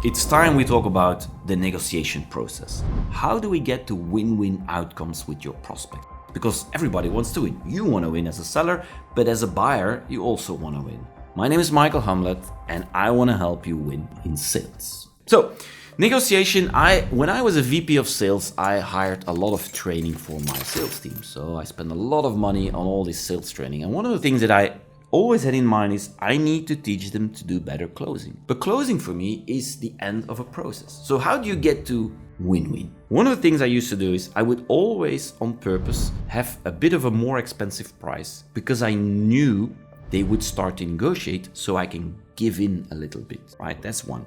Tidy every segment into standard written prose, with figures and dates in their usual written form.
It's time we talk about the negotiation process. How do we get to win-win outcomes with your prospect? Because everybody wants to win. You want to win as a seller, but as a buyer, you also want to win. My name is Michael Humblet, and I want to help you win in sales. So, negotiation, when I was a VP of sales, I hired a lot of training for my sales team. So I spent a lot of money on all this sales training. And one of the things that I always had in mind is I need to teach them to do better closing. But closing for me is the end of a process. So how do you get to win-win? One of the things I used to do is I would always on purpose have a bit of a more expensive price because I knew they would start to negotiate so I can give in a little bit, right? That's one.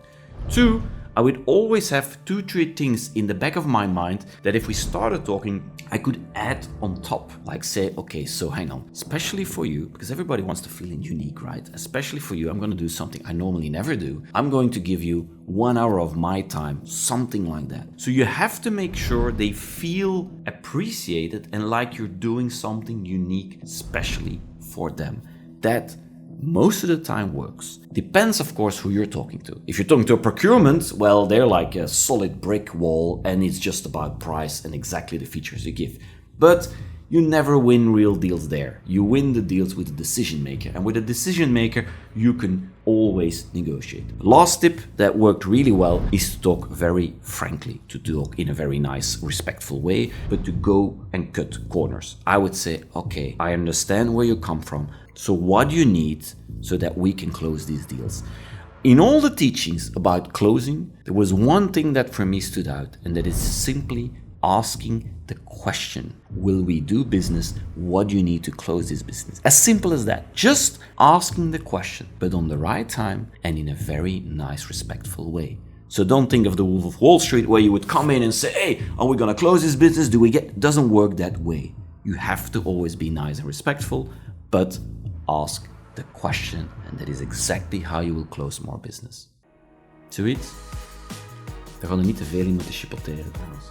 Two, I would always have 2-3 things in the back of my mind that if we started talking, I could add on top. Like say, okay, so hang on, especially for you, because everybody wants to feel unique, right? Especially for you, I'm going to do something I normally never do. I'm going to give you 1 hour of my time, something like that. So you have to make sure they feel appreciated and like you're doing something unique, especially for them. That most of the time works. Depends, of course, who you're talking to. If you're talking to a procurement, well, they're like a solid brick wall and it's just about price and exactly the features you give. But you never win real deals there. You win the deals with the decision maker. And with a decision maker, you can always negotiate. Last tip that worked really well is to talk very frankly, to talk in a very nice, respectful way, but to go and cut corners. I would say, okay, I understand where you come from. So what do you need so that we can close these deals? In all the teachings about closing, there was one thing that for me stood out, and that is simply asking the question, will we do business? What do you need to close this business? As simple as that. Just asking the question, but on the right time and in a very nice, respectful way. So don't think of the Wolf of Wall Street where you would come in and say, hey, are we going to close this business? It doesn't work that way. You have to always be nice and respectful, but ask the question, and that is exactly how you will close more business. Zoiets? Daar gaan we niet te veel in moeten chipoteren trouwens.